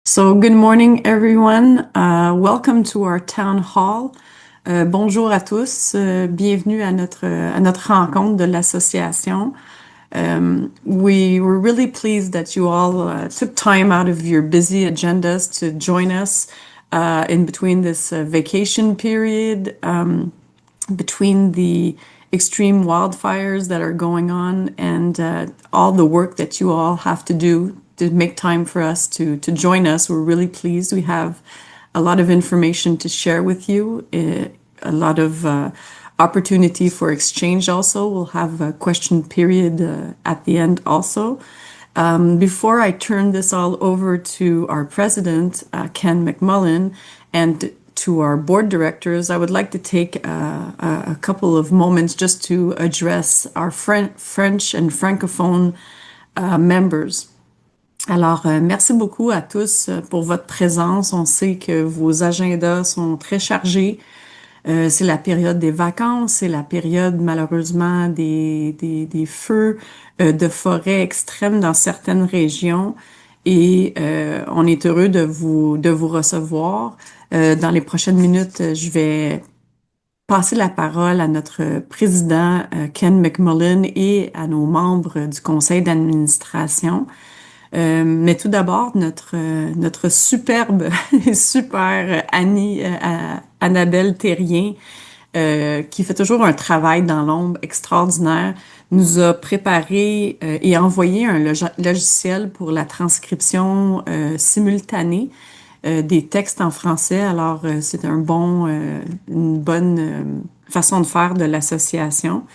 So, good morning, everyone. Welcome to our town hall. Bonjour à tous. Bienvenue à notre rencontre de l'association. We were really pleased that you all took time out of your busy agendas to join us in between this vacation period, between the extreme wildfires that are going on and all the work that you all have to do to make time for us to join us. We're really pleased. We have a lot of information to share with you, a lot of opportunity for exchange also. We'll have a question period at the end also. Before I turn this all over to our president, Ken McMullen, and to our board directors, I would like to take a couple of moments just to address our French and francophone members. Alors, merci beaucoup à tous pour votre présence. On sait que vos agendas sont très chargés. C'est la période des vacances, c'est la période malheureusement des feux de forêt extrêmes dans certaines régions et on est heureux de vous recevoir. Dans les prochaines minutes, je vais passer la parole à notre président Ken McMullen et à nos membres du conseil d'administration. Mais tout d'abord, notre superbe et super Annie, Annabelle Terrien, qui fait toujours un travail dans l'ombre extraordinaire, nous a préparé et envoyé un logiciel pour la transcription simultanée des textes en français. Alors, c'est une bonne façon de faire de l'association.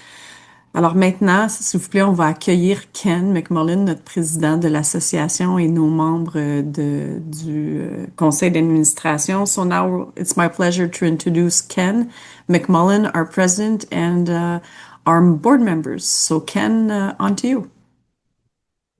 Alors maintenant, s'il vous plaît, on va accueillir Ken McMullen, notre président de l'association et nos membres du conseil d'administration. So now it's my pleasure to introduce Ken McMullen, our president, and our board members. So Ken, on to you.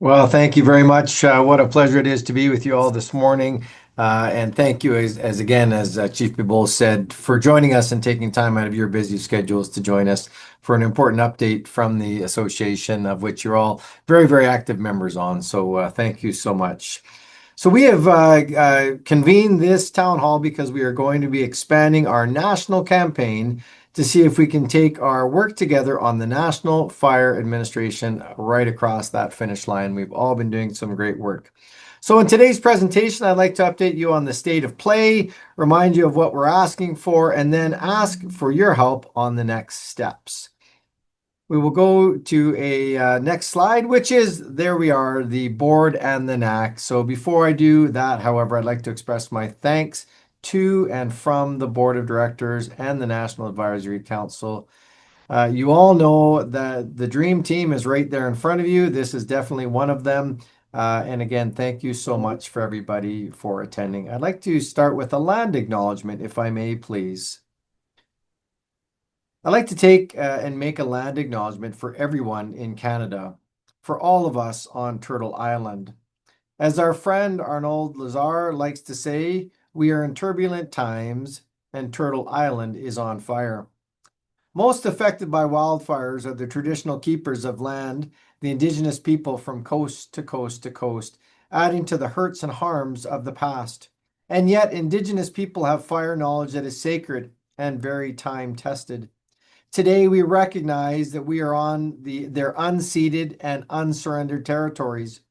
Well, thank you very much. What a pleasure it is to be with you all this morning. And thank you, as Chief Bibol said, for joining us and taking time out of your busy schedules to join us for an important update from the association, of which you're all very, very active members on. So thank you so much. So we have convened this town hall because we are going to be expanding our national campaign to see if we can take our work together on the National Fire Administration right across that finish line. We've all been doing some great work. So in today's presentation, I'd like to update you on the state of play, remind you of what we're asking for, and then ask for your help on the next steps. We will go to a next slide, which is, there we are, the board and the NAC. So before I do that, however, I'd like to express my thanks to and from the board of directors and the National Advisory Council. You all know that the dream team is right there in front of you. This is definitely one of them. And again, thank you so much for everybody for attending. I'd like to start with a land acknowledgement, if I may, please. I'd like to take and make a land acknowledgement for everyone in Canada, for all of us on Turtle Island. As our friend Arnold Lazar likes to say, we are in turbulent times and Turtle Island is on fire. Most affected by wildfires are the traditional keepers of land, the Indigenous people from coast to coast to coast, adding to the hurts and harms of the past. And yet, Indigenous people have fire knowledge that is sacred and very time-tested. Today, we recognize that we are on their unceded and unsurrendered territories.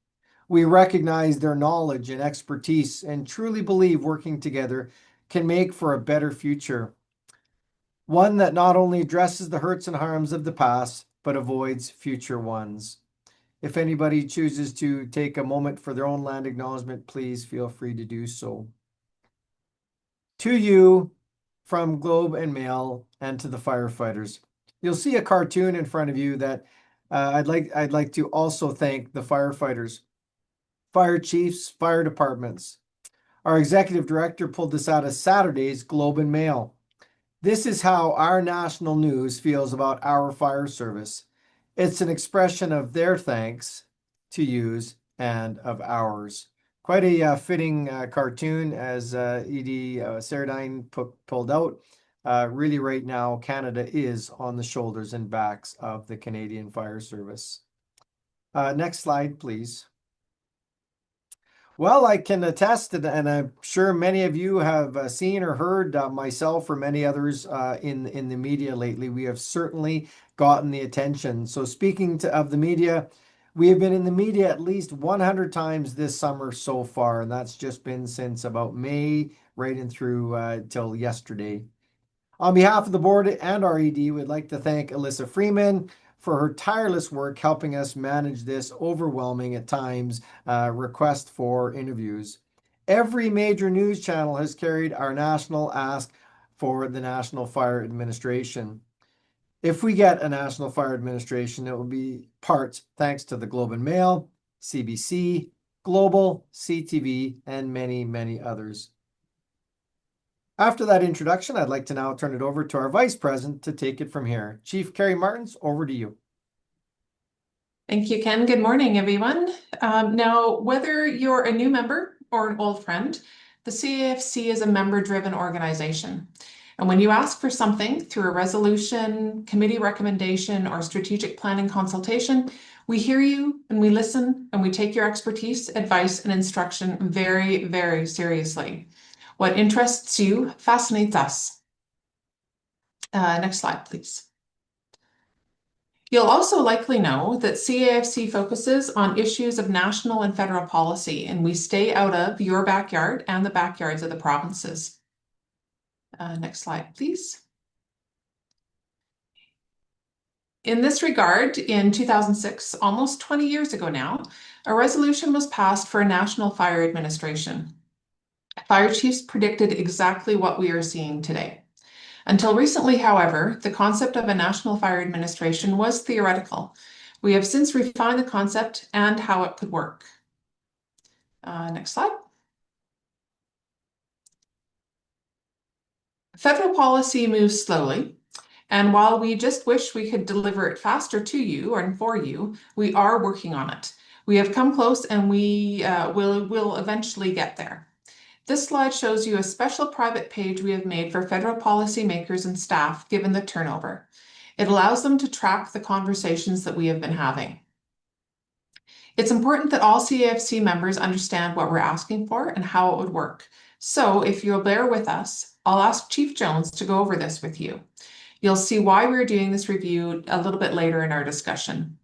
We recognize their knowledge and expertise and truly believe working together can make for a better future. One that not only addresses the hurts and harms of the past, but avoids future ones. If anybody chooses to take a moment for their own land acknowledgement, please feel free to do so. To you, from Globe and Mail, and to the firefighters. You'll see a cartoon in front of you that I'd like to also thank the firefighters, fire chiefs, fire departments. Our executive director pulled this out of Saturday's Globe and Mail. This is how our national news feels about our fire service. It's an expression of their thanks to yous and of ours. Quite a fitting cartoon, as Edie Sardine pulled out. Really right now, Canada is on the shoulders and backs of the Canadian Fire Service. Next slide, please. Well, I can attest, and I'm sure many of you have seen or heard myself or many others in the media lately. We have certainly gotten the attention. So, of the media, we have been in the media at least 100 times this summer so far, and that's just been since about May, right in through till yesterday. On behalf of the board and our ED, we'd like to thank Alyssa Freeman for her tireless work helping us manage this overwhelming at times request for interviews. Every major news channel has carried our national ask for the National Fire Administration. If we get a National Fire Administration, it will be parts thanks to the Globe and Mail, CBC, Global, CTV, and many, many others. After that introduction, I'd like to now turn it over to our Vice President to take it from here. Chief Carrie Martins, over to you. Thank you, Ken. Good morning, everyone. Now, whether you're a new member or an old friend, the CAFC is a member-driven organization. And when you ask for something through a resolution, committee recommendation, or strategic planning consultation, we hear you and we listen and we take your expertise, advice, and instruction very, very seriously. What interests you fascinates us. Next slide, please. You'll also likely know that CAFC focuses on issues of national and federal policy, and we stay out of your backyard and the backyards of the provinces. Next slide, please. In this regard, in 2006, almost 20 years ago now, a resolution was passed for a national fire administration. Fire chiefs predicted exactly what we are seeing today. Until recently, however, the concept of a national fire administration was theoretical. We have since refined the concept and how it could work. Next slide. Federal policy moves slowly, and while we just wish we could deliver it faster to you and for you, we are working on it. We have come close and we will eventually get there. This slide shows you a special private page we have made for federal policymakers and staff given the turnover. It allows them to track the conversations that we have been having. It's important that all CAFC members understand what we're asking for and how it would work. So if you'll bear with us, I'll ask Chief Jones to go over this with you. You'll see why we're doing this review a little bit later in our discussion.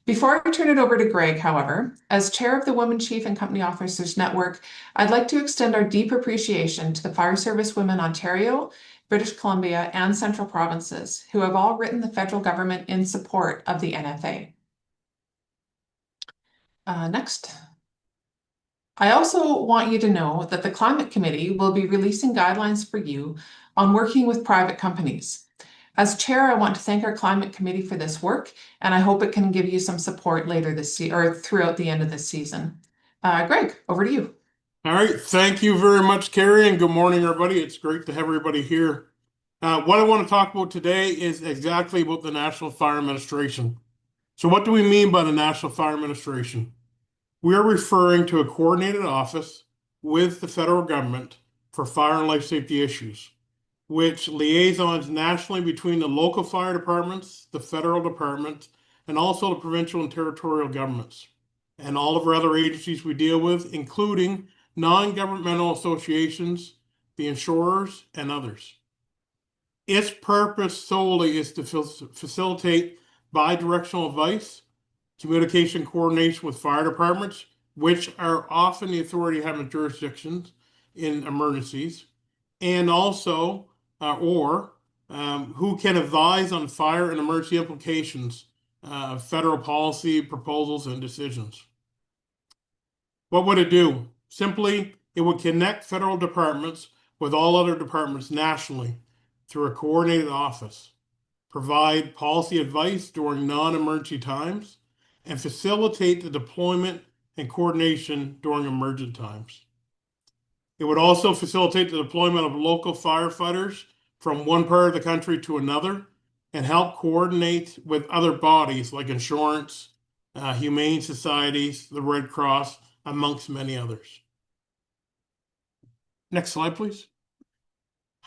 Before I turn it over to Greg, however, as chair of the Women Chief and Company Officers Network, I'd like to extend our deep appreciation to the Fire Service Women Ontario, British Columbia, and Central Provinces, who have all written the federal government in support of the NFA. Next. I also want you to know that the Climate Committee will be releasing guidelines for you on working with private companies. As chair, I want to thank our Climate Committee for this work, and I hope it can give you some support later this or throughout the end of this season. Greg, over to you. All right, thank you very much, Carrie, and good morning, everybody. It's great to have everybody here. What I want to talk about today is exactly about the National Fire Administration. So what do we mean by the National Fire Administration? We are referring to a coordinated office with the federal government for fire and life safety issues, which liaisons nationally between the local fire departments, the federal department, and also the provincial and territorial governments, and all of our other agencies we deal with, including non-governmental associations, the insurers, and others. Its purpose solely is to facilitate bi-directional advice, communication coordination with fire departments, which are often the authority having jurisdictions in emergencies, and also who can advise on fire and emergency implications of federal policy, proposals, and decisions. What would it do? Simply, it would connect federal departments with all other departments nationally through a coordinated office, provide policy advice during non-emergency times, and facilitate the deployment and coordination during emergent times. It would also facilitate the deployment of local firefighters from one part of the country to another and help coordinate with other bodies like insurance, humane societies, the Red Cross, amongst many others. Next slide, please.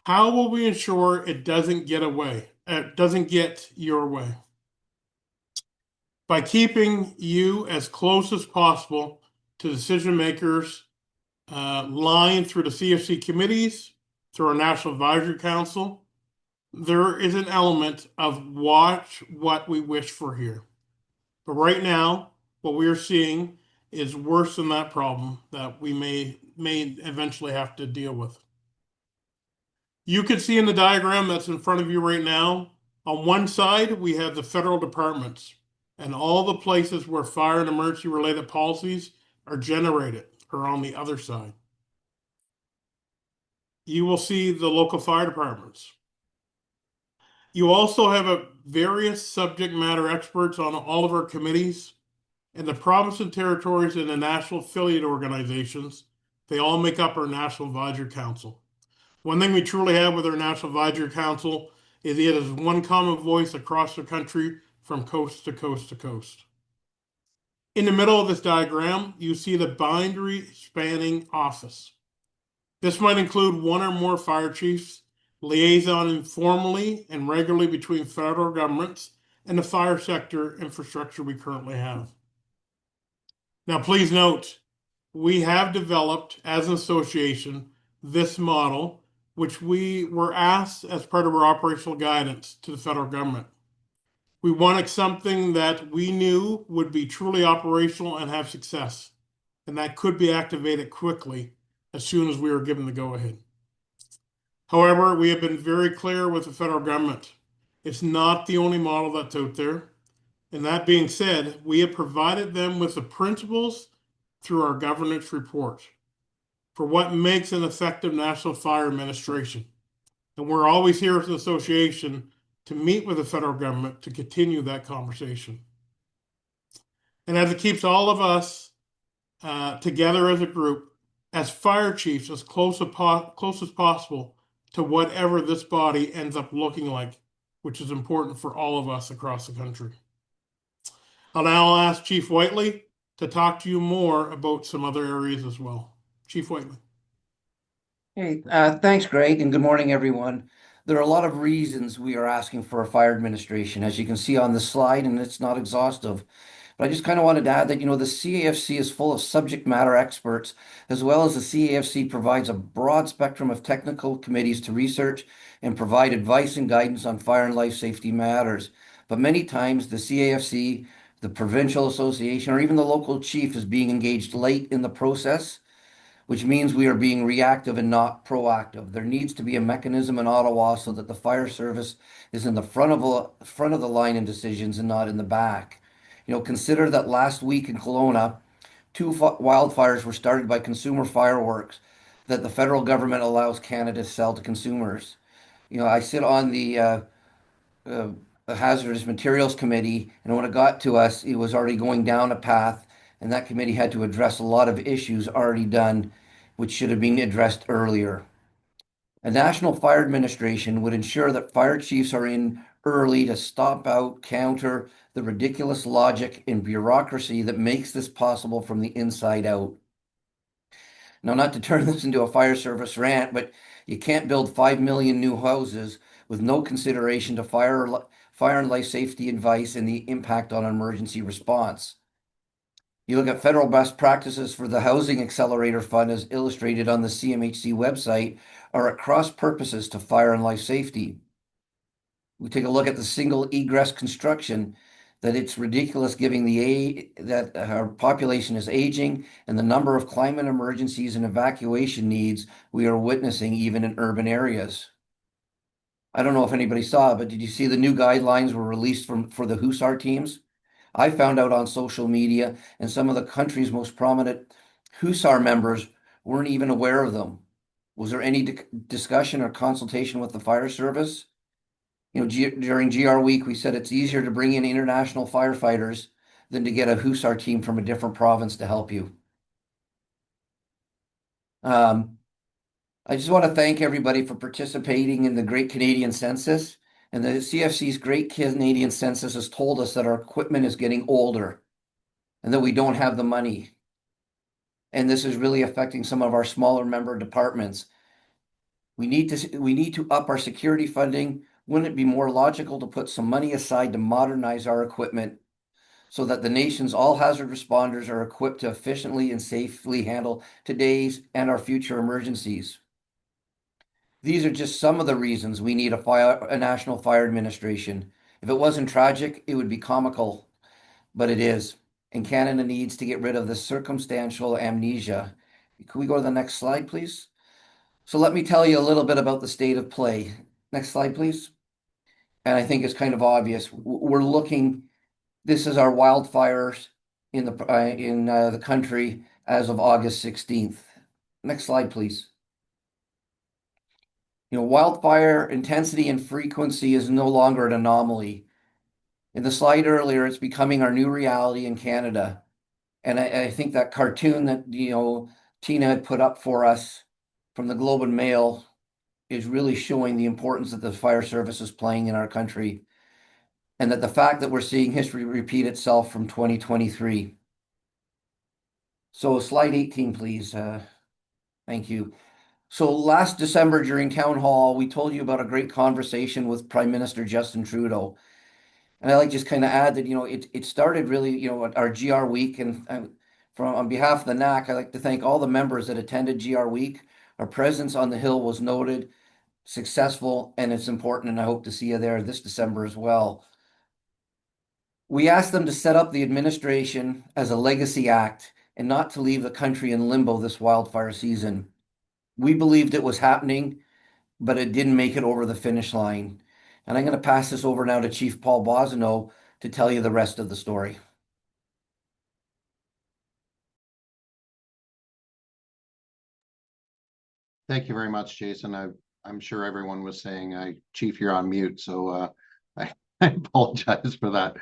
How will we ensure it doesn't get your way? By keeping you as close as possible to decision makers, line through the CFC committees, through our National Advisory Council, there is an element of watch what we wish for here. But right now, what we are seeing is worse than that problem that we may eventually have to deal with. You can see in the diagram that's in front of you right now, on one side, we have the federal departments and all the places where fire and emergency related policies are generated are on the other side. You will see the local fire departments. You also have various subject matter experts on all of our committees, and the province and territories and the national affiliate organizations. They all make up our National Advisory Council. One thing we truly have with our National Advisory Council is it is one common voice across the country from coast to coast to coast. In the middle of this diagram, you see the boundary spanning office. This might include one or more fire chiefs, liaison informally and regularly between federal governments and the fire sector infrastructure we currently have. Now, please note, we have developed as an association this model, which we were asked as part of our operational guidance to the federal government. We wanted something that we knew would be truly operational and have success, and that could be activated quickly as soon as we were given the go-ahead. However, we have been very clear with the federal government. It's not the only model that's out there. And that being said, we have provided them with the principles through our governance report for what makes an effective National Fire Administration. And we're always here as an association to meet with the federal government to continue that conversation. And as it keeps all of us together as a group, as fire chiefs, as close as possible to whatever this body ends up looking like, which is important for all of us across the country. I'll now ask Chief Whiteley to talk to you more about some other areas as well. Chief Whiteley. Hey, thanks, Greg, and good morning, everyone. There are a lot of reasons we are asking for a fire administration, as you can see on the slide, and it's not exhaustive. But I just kind of wanted to add that, the CAFC is full of subject matter experts, as well as the CAFC provides a broad spectrum of technical committees to research and provide advice and guidance on fire and life safety matters. But many times the CAFC, the provincial association, or even the local chief is being engaged late in the process, which means we are being reactive and not proactive. There needs to be a mechanism in Ottawa so that the fire service is in the front of the line in decisions and not in the back. Consider that last week in Kelowna, two wildfires were started by consumer fireworks that the federal government allows Canada to sell to consumers. I sit on the Hazardous Materials Committee, and when it got to us, it was already going down a path, and that committee had to address a lot of issues already done, which should have been addressed earlier. A national fire administration would ensure that fire chiefs are in early to stop out, counter the ridiculous logic and bureaucracy that makes this possible from the inside out. Now, not to turn this into a fire service rant, but you can't build 5 million new houses with no consideration to fire and life safety advice and the impact on emergency response. You look at federal best practices for the Housing Accelerator Fund as illustrated on the CMHC website are at cross purposes to fire and life safety. We take a look at the single egress construction, that it's ridiculous given that our population is aging and the number of climate emergencies and evacuation needs we are witnessing even in urban areas. I don't know if anybody saw, but did you see the new guidelines were released for the Hussar teams? I found out on social media, and some of the country's most prominent Hussar members weren't even aware of them. Was there any discussion or consultation with the fire service? During GR Week, we said it's easier to bring in international firefighters than to get a Hussar team from a different province to help you. I just want to thank everybody for participating in the Great Canadian Census. And the CFC's Great Canadian Census has told us that our equipment is getting older and that we don't have the money. And this is really affecting some of our smaller member departments. We need to up our security funding. Wouldn't it be more logical to put some money aside to modernize our equipment so that the nation's all hazard responders are equipped to efficiently and safely handle today's and our future emergencies. These are just some of the reasons we need a national fire administration. If it wasn't tragic, it would be comical, but it is. And Canada needs to get rid of this circumstantial amnesia. Can we go to the next slide, please? So let me tell you a little bit about the state of play. Next slide, please. And I think it's kind of obvious. We're looking, this is our wildfires in the country as of August 16th. Next slide, please. Wildfire intensity and frequency is no longer an anomaly. In the slide earlier, it's becoming our new reality in Canada. And I think that cartoon that, Tina had put up for us from the Globe and Mail is really showing the importance that the fire service is playing in our country, and that the fact that we're seeing history repeat itself from 2023. So slide 18, please. Thank you. So last December during town hall, we told you about a great conversation with Prime Minister Justin Trudeau. And I like just kind of add that, it started really, at our GR week. And on behalf of the NAC, I'd like to thank all the members that attended GR week. Our presence on the Hill was noted, successful, and it's important. And I hope to see you there this December as well. We asked them to set up the administration as a legacy act and not to leave the country in limbo this wildfire season. We believed it was happening, but it didn't make it over the finish line. And I'm going to pass this over now to Chief Paul Bosino to tell you the rest of the story. Thank you very much, Jason. I'm sure everyone was saying, Chief, you're on mute, so I apologize for that.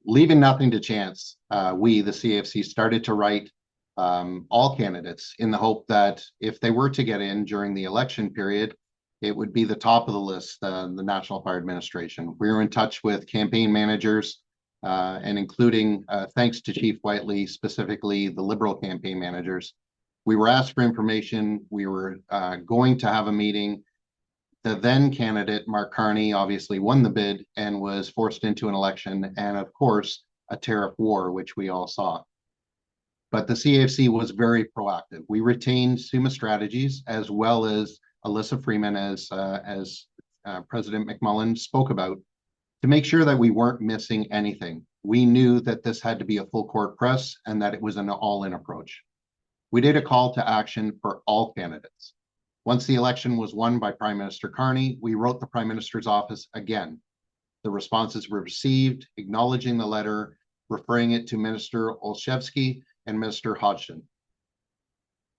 Leaving nothing to chance, we, the CFC, started to write all candidates in the hope that if they were to get in during the election period, it would be the top of the list, the National Fire Administration. We were in touch with campaign managers, and including, thanks to Chief Whiteley, specifically the Liberal campaign managers. We were asked for information. We were going to have a meeting. The then candidate, Mark Carney, obviously won the bid and was forced into an election, and of course, a tariff war, which we all saw. But the CAFC was very proactive. We retained Suma Strategies as well as Alyssa Freeman, as President McMullen spoke about, to make sure that we weren't missing anything. We knew that this had to be a full court press and that it was an all-in approach. We did a call to action for all candidates. Once the election was won by Prime Minister Carney, we wrote the Prime Minister's office again. The responses were received, acknowledging the letter, referring it to Minister Olszewski and Minister Hodgson.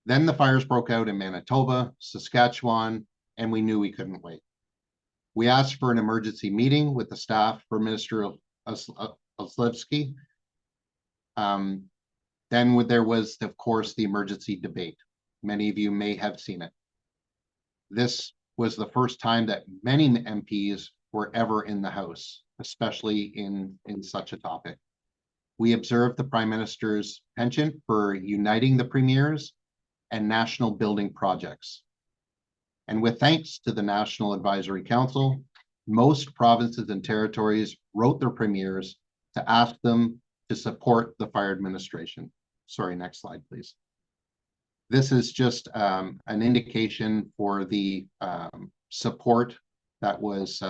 Then the fires broke out in Manitoba, Saskatchewan, and we knew we couldn't wait. We asked for an emergency meeting with the staff for Minister Olszewski. Then there was, of course, the emergency debate. Many of you may have seen it. This was the first time that many MPs were ever in the House, especially in such a topic. We observed the Prime Minister's penchant for uniting the premiers and national building projects. And with thanks to the National Advisory Council, most provinces and territories wrote their premiers to ask them to support the fire administration. Sorry, next slide, please. This is just an indication for the support that was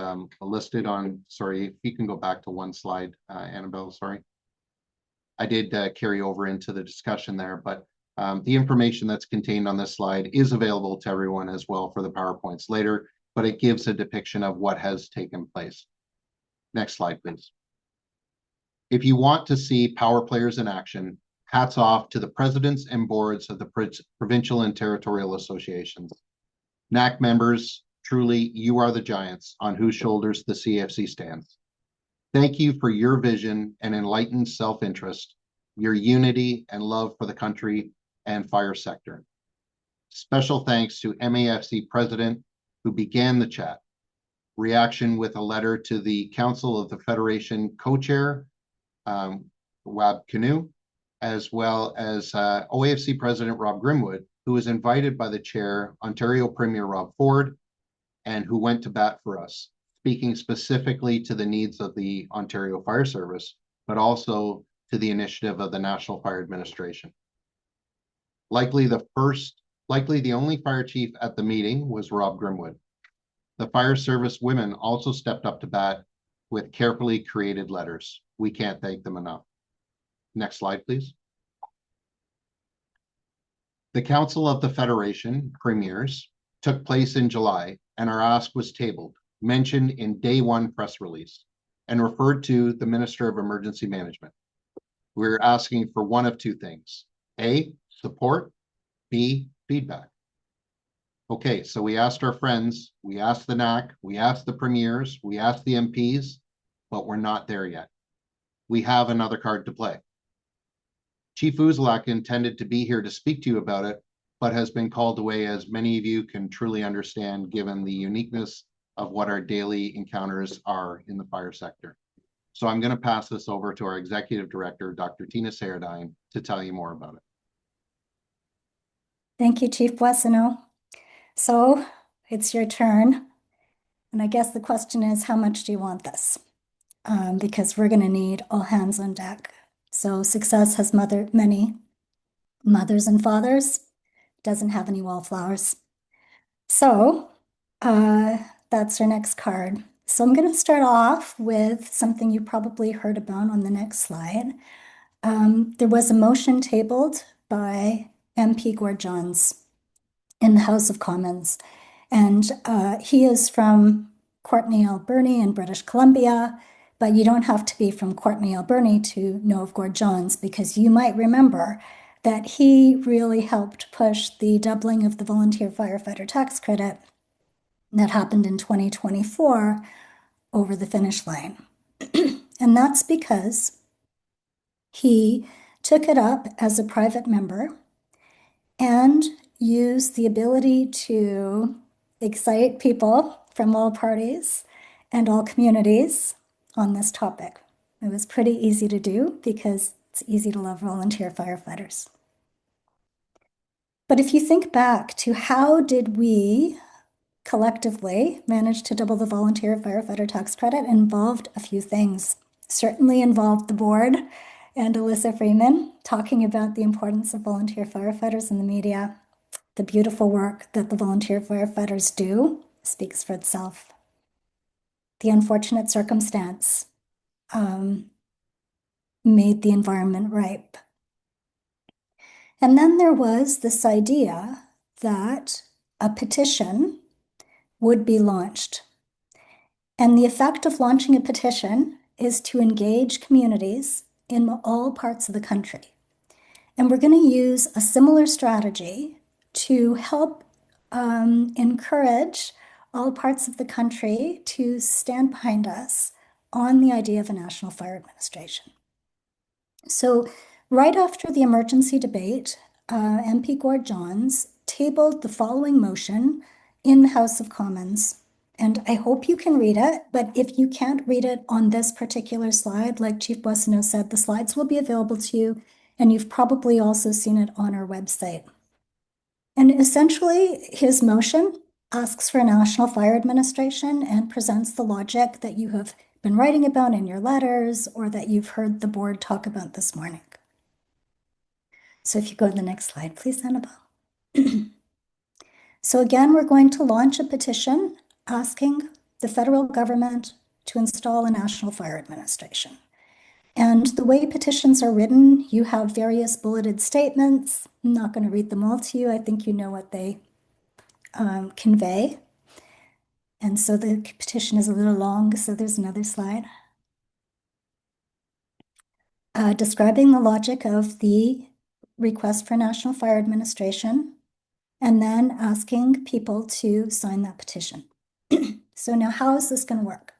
listed on, sorry, if you can go back to one slide, Annabelle, sorry. I did carry over into the discussion there, but the information that's contained on this slide is available to everyone as well for the PowerPoints later, but it gives a depiction of what has taken place. Next slide, please. If you want to see power players in action, hats off to the presidents and boards of the provincial and territorial associations. NAC members, truly, you are the giants on whose shoulders the CFC stands. Thank you for your vision and enlightened self-interest, your unity and love for the country and fire sector. Special thanks to MAFC President, who began the chat. Reaction with a letter to the Council of the Federation co-chair, Wab Canoe, as well as OAFC President Rob Grimwood, who was invited by the chair, Ontario Premier Rob Ford, and who went to bat for us, speaking specifically to the needs of the Ontario Fire Service, but also to the initiative of the National Fire Administration. Likely the only fire chief at the meeting was Rob Grimwood. The fire service women also stepped up to bat with carefully created letters. We can't thank them enough. Next slide, please. The Council of the Federation Premiers took place in July, and our ask was tabled, mentioned in day one press release, and referred to the Minister of Emergency Management. We're asking for one of two things: A, support; B, feedback. Okay, so we asked our friends, we asked the NAC, we asked the premiers, we asked the MPs, but we're not there yet. We have another card to play. Chief Uzelac intended to be here to speak to you about it, but has been called away, as many of you can truly understand, given the uniqueness of what our daily encounters are in the fire sector. So I'm going to pass this over to our Executive Director, Dr. Tina Saradine, to tell you more about it. Thank you, Chief Boissonneau. So it's your turn. And I guess the question is, how much do you want this? Because we're going to need all hands on deck. So success has many mothers and fathers, doesn't have any wallflowers. So that's our next card. So I'm going to start off with something you probably heard about on the next slide. There was a motion tabled by MP Gord Johns in the House of Commons. And he is from Courtenay, Alberta in British Columbia, but you don't have to be from Courtenay, Alberta to know of Gord Johns, because you might remember that he really helped push the doubling of the volunteer firefighter tax credit that happened in 2024 over the finish line. And that's because he took it up as a private member and used the ability to excite people from all parties and all communities on this topic. It was pretty easy to do because it's easy to love volunteer firefighters. But if you think back to how did we collectively manage to double the volunteer firefighter tax credit, involved a few things. Certainly involved the board and Alyssa Freeman talking about the importance of volunteer firefighters in the media. The beautiful work that the volunteer firefighters do speaks for itself. The unfortunate circumstance made the environment ripe. And then there was this idea that a petition would be launched. And the effect of launching a petition is to engage communities in all parts of the country. And we're going to use a similar strategy to help encourage all parts of the country to stand behind us on the idea of a national fire administration. So right after the emergency debate, MP Gord Johns tabled the following motion in the House of Commons. And I hope you can read it, but if you can't read it on this particular slide, like Chief Boissonneau said, the slides will be available to you, and you've probably also seen it on our website. And essentially, his motion asks for a national fire administration and presents the logic that you have been writing about in your letters or that you've heard the board talk about this morning. So if you go to the next slide, please, Annabelle. So again, we're going to launch a petition asking the federal government to install a national fire administration. And the way petitions are written, you have various bulleted statements. I'm not going to read them all to you. I think you know what they convey. And so the petition is a little long, so there's another slide. Describing the logic of the request for National Fire Administration, and then asking people to sign that petition. So now how is this going to work?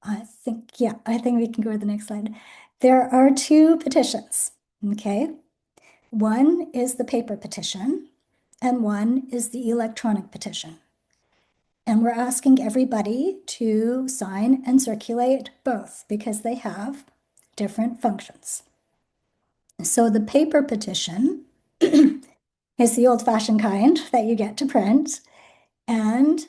I think we can go to the next slide. There are two petitions, okay? One is the paper petition, and one is the electronic petition. And we're asking everybody to sign and circulate both because they have different functions. So the paper petition is the old-fashioned kind that you get to print, and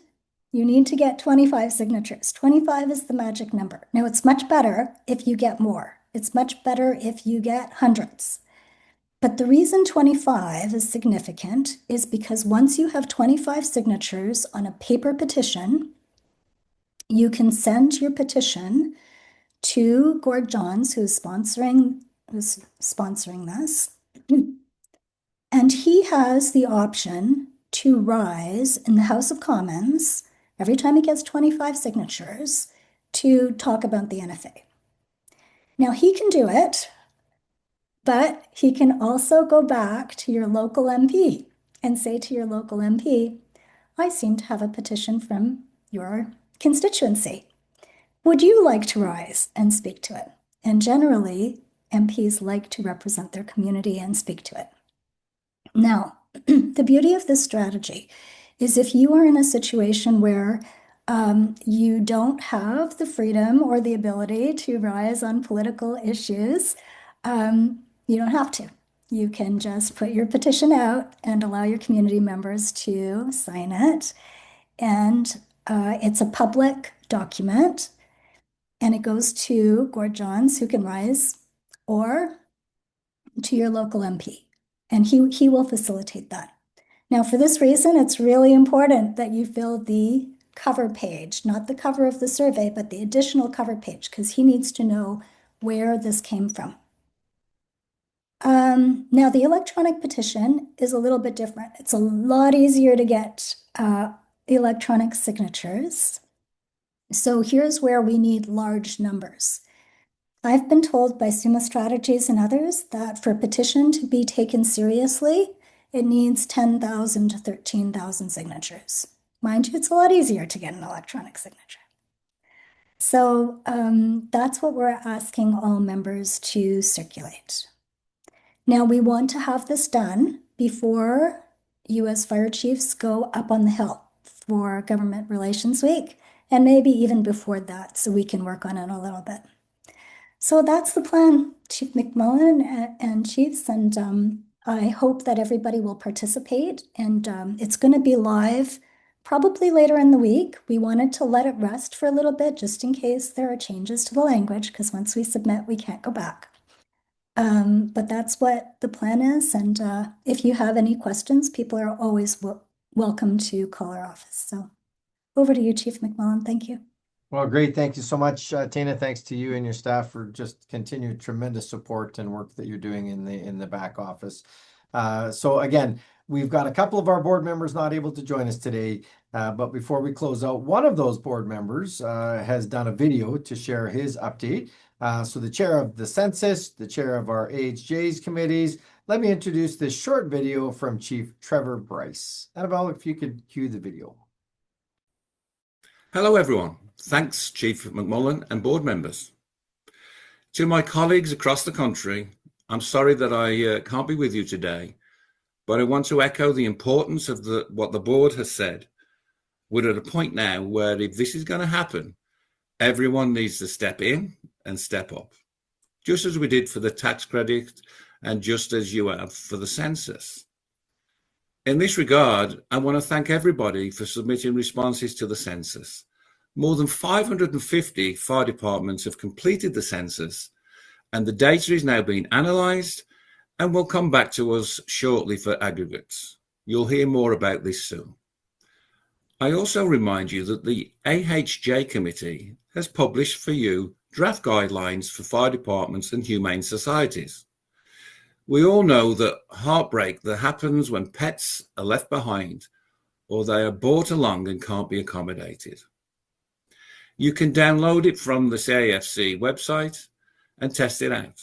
You need to get 25 signatures. 25 is the magic number. Now, it's much better if you get more. It's much better if you get hundreds. But the reason 25 is significant is because once you have 25 signatures on a paper petition, you can send your petition to Gord Johns, who's sponsoring this. And he has the option to rise in the House of Commons every time he gets 25 signatures to talk about the NFA. Now, he can do it, but he can also go back to your local MP and say to your local MP, I seem to have a petition from your constituency. Would you like to rise and speak to it? And generally, MPs like to represent their community and speak to it. Now, the beauty of this strategy is if you are in a situation where you don't have the freedom or the ability to rise on political issues, you don't have to. You can just put your petition out and allow your community members to sign it. And it's a public document, and it goes to Gord Johns, who can rise, or to your local MP, and he will facilitate that. Now, for this reason, it's really important that you fill the cover page, not the cover of the survey, but the additional cover page, because he needs to know where this came from. Now, the electronic petition is a little bit different. It's a lot easier to get electronic signatures. So here's where we need large numbers. I've been told by Summa Strategies and others that for a petition to be taken seriously, it needs 10,000 to 13,000 signatures. Mind you, it's a lot easier to get an electronic signature. So that's what we're asking all members to circulate. Now, we want to have this done before you as fire chiefs go up on the Hill for Government Relations Week, and maybe even before that, so we can work on it a little bit. So that's the plan, Chief McMullen and Chiefs, and I hope that everybody will participate, and it's going to be live probably later in the week. We wanted to let it rest for a little bit just in case there are changes to the language, because once we submit, we can't go back. But that's what the plan is, and if you have any questions, people are always welcome to call our office. So over to you, Chief McMullen. Thank you. Well, great. Thank you so much, Tina. Thanks to you and your staff for just continued tremendous support and work that you're doing in the back office. So again, we've got a couple of our board members not able to join us today, but before we close out, one of those board members has done a video to share his update. So the chair of the census, the chair of our AHJ's committees, let me introduce this short video from Chief Trevor Bryce. Annabelle, if you could cue the video. Hello, everyone. Thanks, Chief McMullen and board members. To my colleagues across the country, I'm sorry that I can't be with you today, but I want to echo the importance of what the board has said. We're at a point now where if this is going to happen, everyone needs to step in and step up, just as we did for the tax credit and just as you have for the census. In this regard, I want to thank everybody for submitting responses to the census. More than 550 fire departments have completed the census, and the data is now being analysed and will come back to us shortly for aggregates. You'll hear more about this soon. I also remind you that the AHJ Committee has published for you draft guidelines for fire departments and humane societies. We all know the heartbreak that happens when pets are left behind or they are brought along and can't be accommodated. You can download it from the CAFC website and test it out.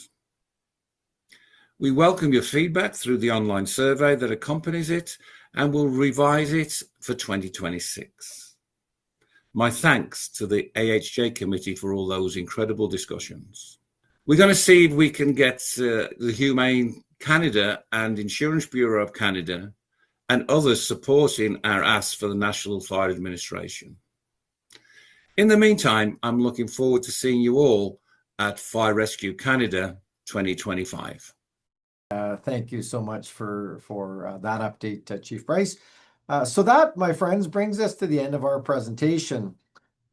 We welcome your feedback through the online survey that accompanies it and will revise it for 2026. My thanks to the AHJ Committee for all those incredible discussions. We're going to see if we can get the Humane Canada and Insurance Bureau of Canada and others supporting our ask for the National Fire Administration. In the meantime, I'm looking forward to seeing you all at Fire Rescue Canada 2025. Thank you so much for that update, Chief Bryce. So that, my friends, brings us to the end of our presentation.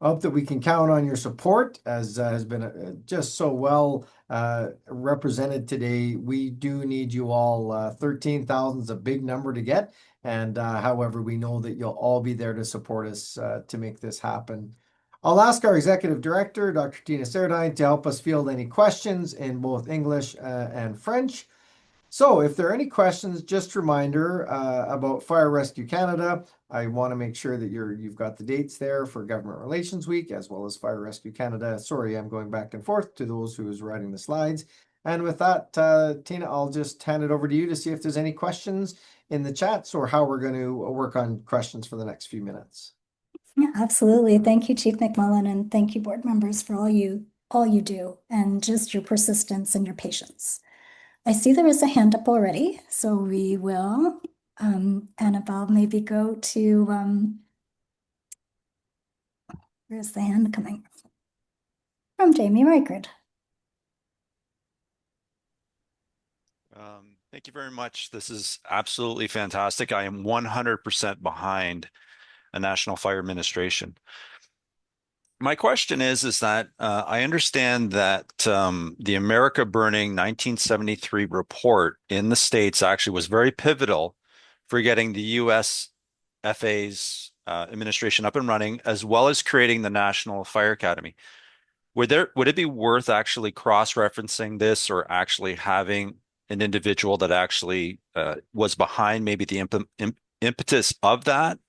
I hope that we can count on your support, as has been just so well represented today. We do need you all. 13,000 is a big number to get. And however, we know that you'll all be there to support us to make this happen. I'll ask our Executive Director, Dr. Tina Sardine, to help us field any questions in both English and French. So if there are any questions, just a reminder about Fire Rescue Canada. I want to make sure that you've got the dates there for Government Relations Week as well as Fire Rescue Canada. Sorry, I'm going back and forth to those who is writing the slides. And with that, Tina, I'll just hand it over to you to see if there's any questions in the chats or how we're going to work on questions for the next few minutes. Yeah, absolutely. Thank you, Chief McMullen, and thank you, board members, for all you do and just your persistence and your patience. I see there is a hand up already, so we will, Annabelle, maybe go to, where's the hand coming from? Jamie Reichard. Thank you very much. This is absolutely fantastic. I am 100% behind a National Fire Administration. My question is that I understand that the America Burning 1973 report in the States actually was very pivotal for getting the US FA's administration up and running, as well as creating the National Fire Academy. Would it be worth actually cross-referencing this or actually having an individual that actually was behind maybe the impetus of that,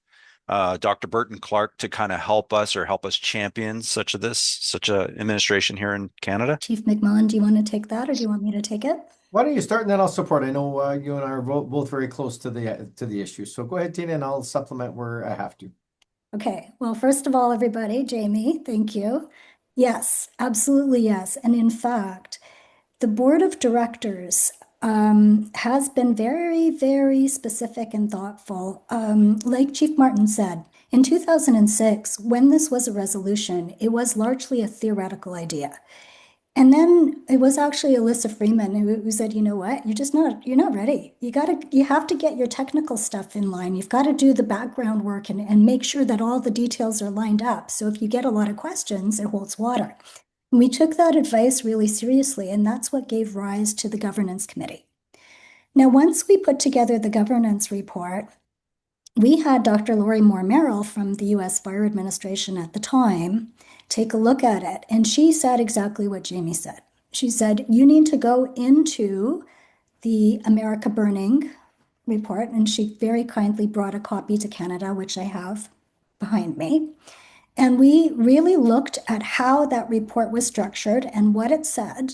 Dr. Burton Clark, to kind of help us champion such a administration here in Canada? Chief McMullen, do you want to take that or do you want me to take it? Why don't you start and then I'll support. I know you and I are both very close to the issue. So go ahead, Tina, and I'll supplement where I have to. Okay, well, first of all, everybody, Jamie, thank you. Yes, absolutely yes. And in fact, the board of directors has been very, very specific and thoughtful. Like Chief Martin said, in 2006, when this was a resolution, it was largely a theoretical idea. And then it was actually Alyssa Freeman who said, you know what, you're not ready. You have to get your technical stuff in line. You've got to do the background work and make sure that all the details are lined up. So if you get a lot of questions, it holds water. And we took that advice really seriously, and that's what gave rise to the governance committee. Now, once we put together the governance report, we had Dr. Lori Moore Merrill from the US Fire Administration at the time take a look at it. And she said exactly what Jamie said. She said, you need to go into the America Burning report. And she very kindly brought a copy to Canada, which I have behind me. And we really looked at how that report was structured and what it said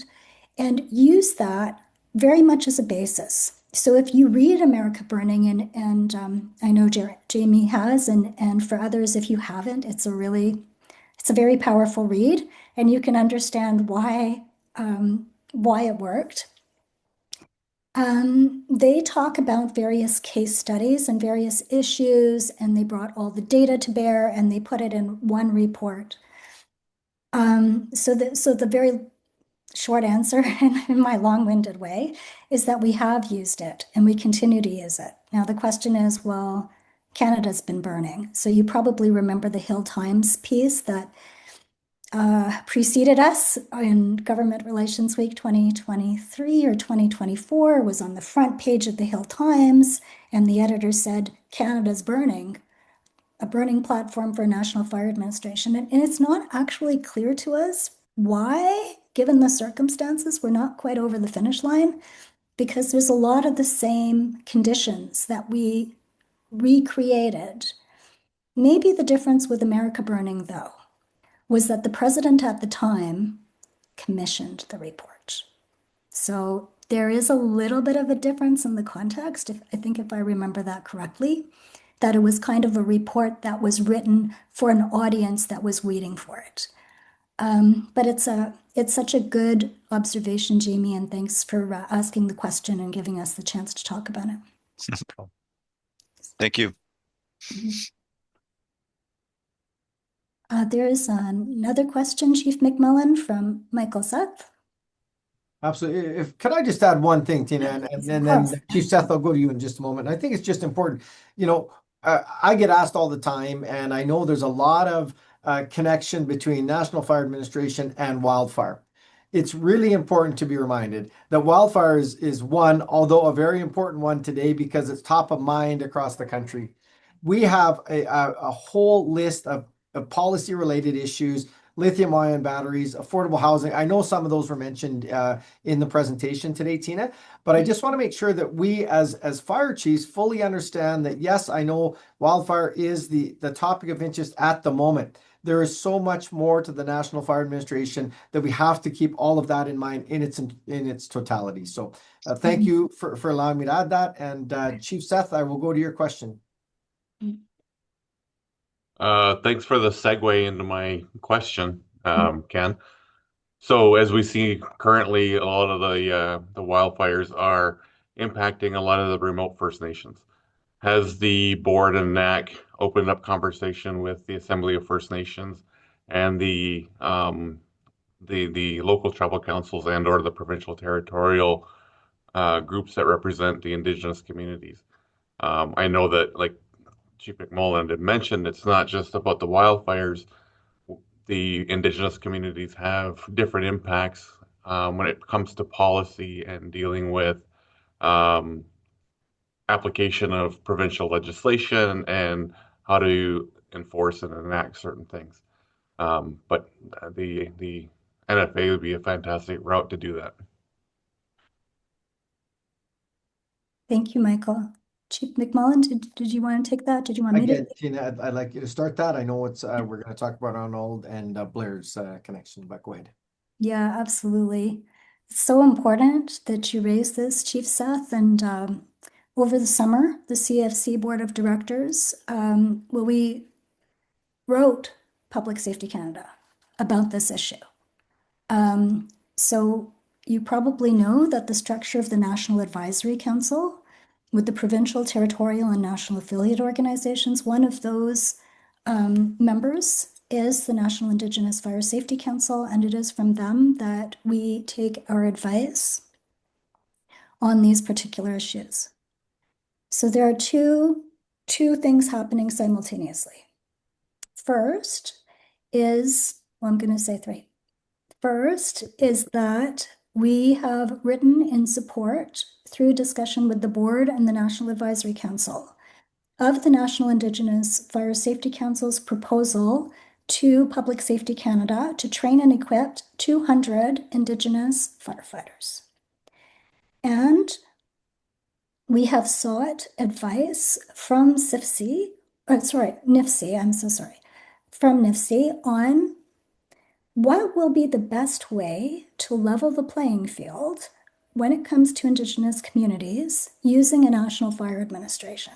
and used that very much as a basis. So if you read America Burning, and I know Jamie has, and for others, if you haven't, it's a very powerful read, and you can understand why it worked. They talk about various case studies and various issues, and they brought all the data to bear, and they put it in one report. So the very short answer in my long-winded way is that we have used it and we continue to use it. Now the question is, well, Canada's been burning. So you probably remember the Hill Times piece that preceded us in Government Relations Week 2023 or 2024, was on the front page of the Hill Times, and the editor said, Canada's burning, a burning platform for National Fire Administration. And it's not actually clear to us why, given the circumstances, we're not quite over the finish line, because there's a lot of the same conditions that we recreated. Maybe the difference with America Burning, though, was that the president at the time commissioned the report. So there is a little bit of a difference in the context, if I remember that correctly, that it was kind of a report that was written for an audience that was waiting for it. But it's such a good observation, Jamie, and thanks for asking the question and giving us the chance to talk about it. Thank you. There is another question, Chief McMullen, from Michael Seth. Absolutely. Could I just add one thing, Tina, and then Chief Seth, I'll go to you in just a moment. I think it's just important. I get asked all the time, and I know there's a lot of connection between National Fire Administration and wildfire. It's really important to be reminded that wildfire is one, although a very important one today because it's top of mind across the country. We have a whole list of policy related issues, lithium ion batteries, affordable housing. I know some of those were mentioned in the presentation today, Tina, but I just want to make sure that we as fire chiefs fully understand that, yes, I know wildfire is the topic of interest at the moment. There is so much more to the National Fire Administration that we have to keep all of that in mind in its totality. So thank you for allowing me to add that. And Chief Seth, I will go to your question. Thanks for the segue into my question, Ken. So as we see currently, a lot of the wildfires are impacting a lot of the remote First Nations. Has the board and NAC opened up conversation with the Assembly of First Nations and the local tribal councils and or the provincial territorial groups that represent the Indigenous communities? I know that, like Chief McMullen had mentioned, it's not just about the wildfires. The Indigenous communities have different impacts when it comes to policy and dealing with um, application of provincial legislation and how to enforce and enact certain things. But the NFA would be a fantastic route to do that. Thank you, Michael. Chief McMullen, did you want to take that? Did you want me to? Again, Tina, I'd like you to start that. I know it's we're going to talk about Arnold and Blair's connection, but go ahead. Yeah, absolutely. It's so important that you raise this, Chief Seth. And over the summer, the CFC Board of Directors, we wrote Public Safety Canada about this issue. So you probably know that the structure of the National Advisory Council with the provincial, territorial, and national affiliate organizations, one of those members is the National Indigenous Fire Safety Council, and it is from them that we take our advice on these particular issues. So there are two things happening simultaneously. First is, well, I'm going to say three. First is that we have written in support through discussion with the board and the National Advisory Council of the National Indigenous Fire Safety Council's proposal to Public Safety Canada to train and equip 200 Indigenous firefighters. And we have sought advice from NIFC, I'm so sorry, from NIFC on what will be the best way to level the playing field when it comes to Indigenous communities using a National Fire Administration.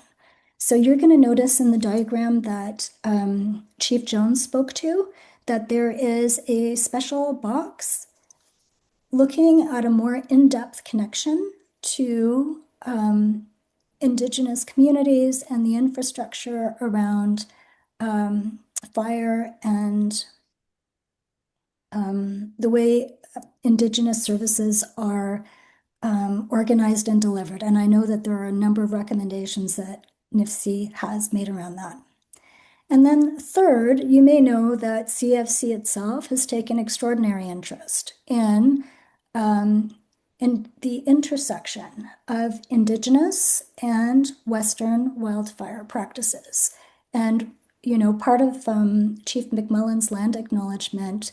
So you're going to notice in the diagram that Chief Jones spoke to that there is a special box looking at a more in-depth connection to Indigenous communities and the infrastructure around fire and the way Indigenous services are organized and delivered. And I know that there are a number of recommendations that NIFC has made around that. And then third, you may know that CFC itself has taken extraordinary interest in the intersection of Indigenous and Western wildfire practices. And, you know, part of Chief McMullen's land acknowledgement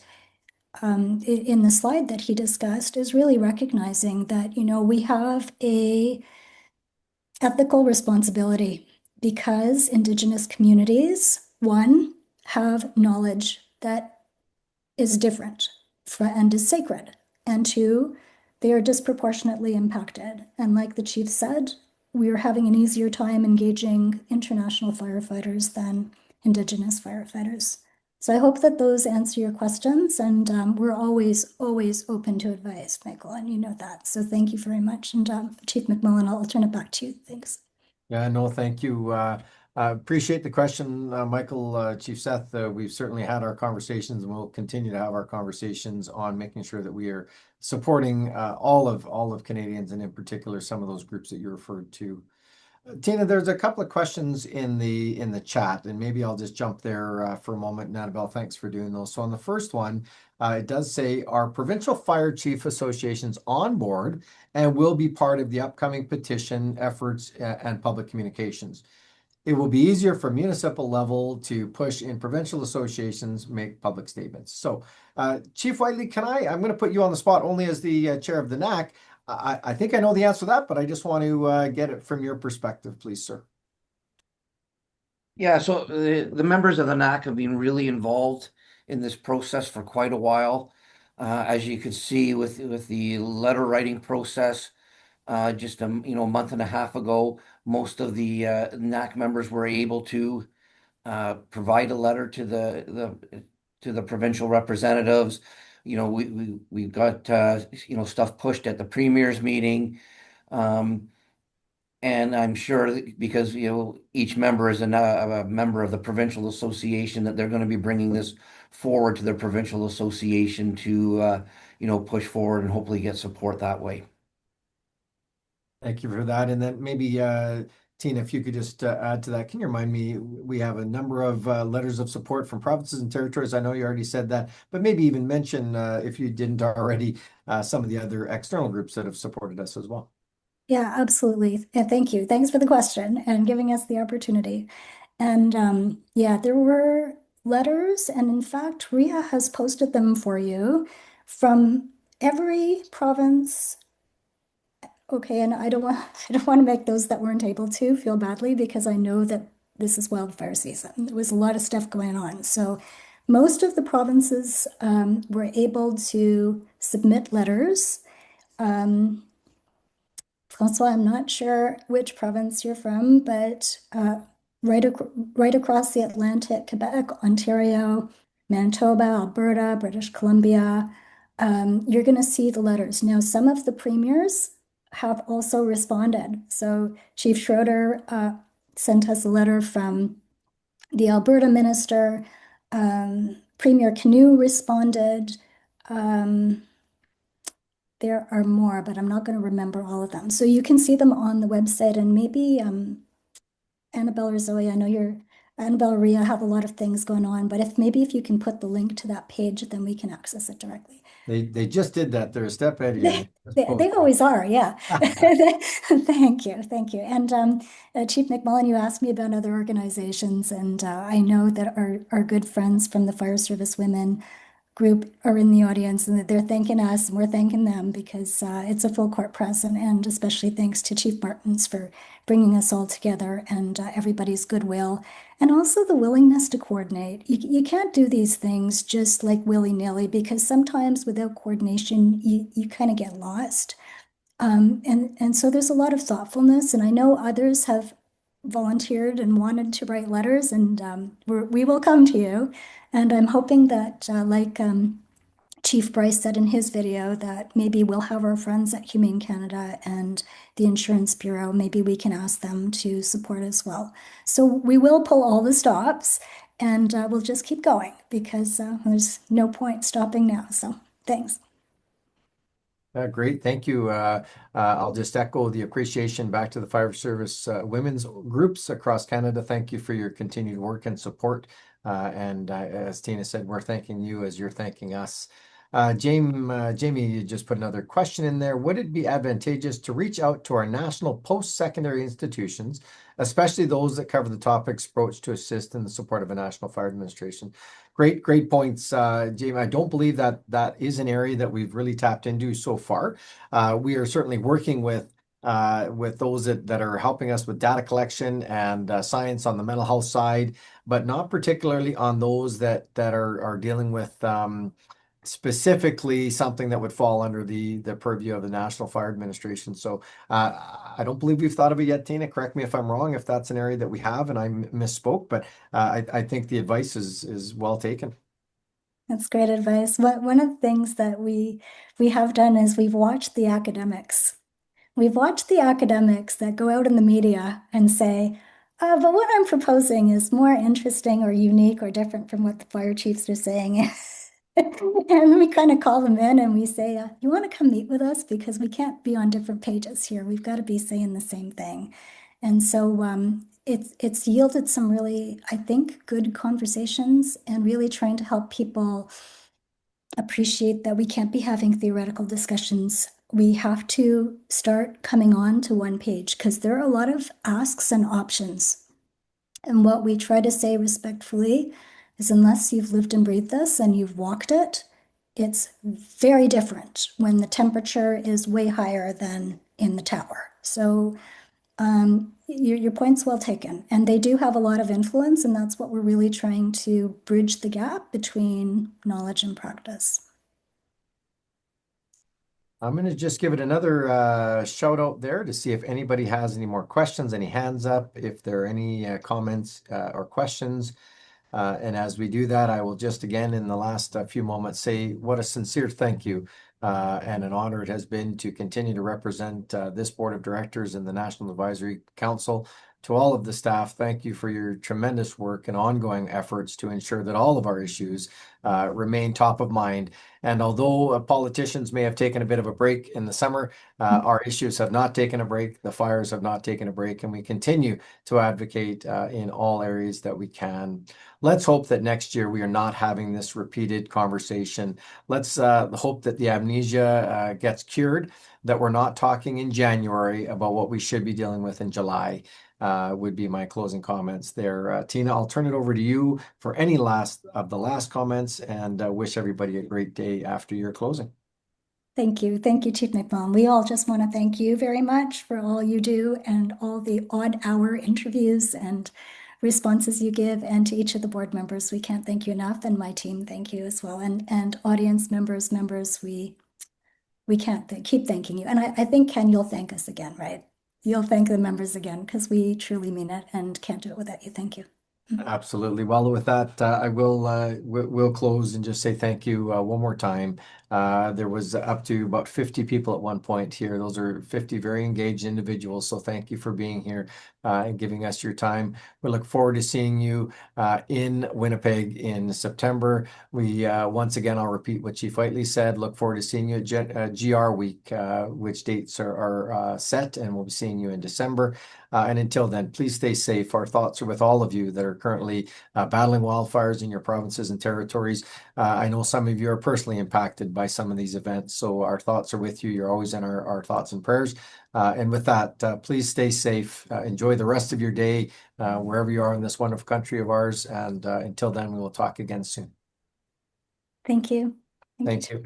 in the slide that he discussed is really recognizing that, you know, we have a ethical responsibility because Indigenous communities, one, have knowledge that is different and is sacred, and two, they are disproportionately impacted. And like the chief said, we are having an easier time engaging international firefighters than Indigenous firefighters. So I hope that those answer your questions, and we're always open to advice, Michael, and you know that. So thank you very much. And Chief McMullen, I'll turn it back to you. Thanks. Yeah, no, thank you. Appreciate the question, Michael, Chief Seth. We've certainly had our conversations and we'll continue to have our conversations on making sure that we are supporting all of Canadians and in particular some of those groups that you referred to. Tina, there's a couple of questions in the chat, and maybe I'll just jump there for a moment. And Annabelle, thanks for doing those. So on the first one, it does say, are provincial fire chief associations on board and will be part of the upcoming petition efforts and public communications? It will be easier for municipal level to push in provincial associations, make public statements. So, Chief Whiteley, I'm going to put you on the spot only as the chair of the NAC. I think I know the answer to that, but I just want to get it from your perspective, please, sir. Yeah, so the members of the NAC have been really involved in this process for quite a while. As you could see with the letter writing process, just a month and a half ago, most of the NAC members were able to provide a letter to the provincial representatives. We've got stuff pushed at the premier's meeting. And I'm sure because each member is a member of the provincial association, that they're going to be bringing this forward to the provincial association to push forward and hopefully get support that way. Thank you for that. And then maybe, Tina, if you could just add to that, can you remind me, we have a number of letters of support from provinces and territories. I know you already said that, but maybe even mention, if you didn't already, some of the other external groups that have supported us as well. Yeah, absolutely. And thank you. Thanks for the question and giving us the opportunity. And yeah, there were letters, and in fact, Ria has posted them for you from every province. Okay, and I don't want I don't want to make those that weren't able to feel badly, because I know that this is wildfire season. There was a lot of stuff going on. So most of the provinces were able to submit letters. Francois, I'm not sure which province you're from, but right across the Atlantic, Quebec, Ontario, Manitoba, Alberta, British Columbia, you're going to see the letters. Now, some of the premiers have also responded. So Chief Schroeder sent us a letter from the Alberta minister. Premier Canoe responded. There are more, but I'm not going to remember all of them. So you can see them on the website, and maybe Annabelle or Zoe, I know Annabelle or Ria have a lot of things going on, but if you can put the link to that page, then we can access it directly. They just did that. They're a step ahead of you. They always are, yeah. Thank you, thank you. And Chief McMullen, you asked me about other organizations, and I know that our good friends from the Fire Service Women group are in the audience, and that they're thanking us and we're thanking them, because it's a full court press, and especially thanks to Chief Martins for bringing us all together, and everybody's goodwill, and also the willingness to coordinate. You can't do these things just like willy-nilly, because sometimes without coordination you kind of get lost. And so there's a lot of thoughtfulness, and I know others have volunteered and wanted to write letters, and we will come to you. And I'm hoping that, like Chief Bryce said in his video, that maybe we'll have our friends at Humane Canada and the Insurance Bureau, maybe we can ask them to support as well. So we will pull all the stops, and we'll just keep going, because there's no point stopping now. So thanks. Great, thank you. I'll just echo the appreciation back to the Fire Service women's groups across Canada. Thank you for your continued work and support. And as Tina said, we're thanking you as you're thanking us. Jamie, you just put another question in there. Would it be advantageous to reach out to our national post-secondary institutions, especially those that cover the topics broached, to assist in the support of a national fire administration? Great points, Jamie. I don't believe that is an area that we've really tapped into so far. We are certainly working with those that are helping us with data collection and science on the mental health side, but not particularly on those that are dealing with specifically something that would fall under the purview of the National Fire Administration. So I don't believe we've thought of it yet, Tina. Correct me if I'm wrong, if that's an area that we have and I misspoke, but I think the advice is well taken. That's great advice. One of the things that we have done is we've watched the academics. We've watched the academics that go out in the media and say, but what I'm proposing is more interesting or unique or different from what the fire chiefs are saying. And we kind of call them in and we say, you want to come meet with us? Because we can't be on different pages here. We've got to be saying the same thing. And so it's yielded some really, I think, good conversations and really trying to help people appreciate that we can't be having theoretical discussions. We have to start coming on to one page because there are a lot of asks and options. And what we try to say respectfully is unless you've lived and breathed this and you've walked it, it's very different when the temperature is way higher than in the tower. So your point's well taken. And they do have a lot of influence, and that's what we're really trying to bridge the gap between knowledge and practice. I'm going to just give it another shout out there to see if anybody has any more questions, any hands up, if there are any comments or questions. And as we do that, I will just again in the last few moments say what a sincere thank you and an honor it has been to continue to represent this board of directors and the National Advisory Council. To all of the staff, thank you for your tremendous work and ongoing efforts to ensure that all of our issues remain top of mind. And although politicians may have taken a bit of a break in the summer, our issues have not taken a break. The fires have not taken a break, and we continue to advocate in all areas that we can. Let's hope that next year we are not having this repeated conversation. Let's hope that the amnesia gets cured, that we're not talking in January about what we should be dealing with in July. Would be my closing comments there. Tina, I'll turn it over to you for any last comments and wish everybody a great day after your closing. Thank you. Thank you, Chief McMullen. We all just want to thank you very much for all you do and all the odd hour interviews and responses you give. And to each of the board members, we can't thank you enough. And my team, thank you as well. And audience members, we can't keep thanking you. And I think, Ken, you'll thank us again, right? You'll thank the members again because we truly mean it and can't do it without you. Thank you. Absolutely. Well, with that, I will close and just say thank you one more time. There was up to about 50 people at one point here. Those are 50 very engaged individuals. So thank you for being here and giving us your time. We look forward to seeing you in Winnipeg in September. We once again, I'll repeat what Chief Whiteley said. Look forward to seeing you at GR Week, which dates are set, and we'll be seeing you in December. And until then, please stay safe. Our thoughts are with all of you that are currently battling wildfires in your provinces and territories. I know some of you are personally impacted by some of these events, so our thoughts are with you. You're always in our thoughts and prayers. And with that, please stay safe. Enjoy the rest of your day wherever you are in this wonderful country of ours. And until then, we will talk again soon. Thank you. Thank you.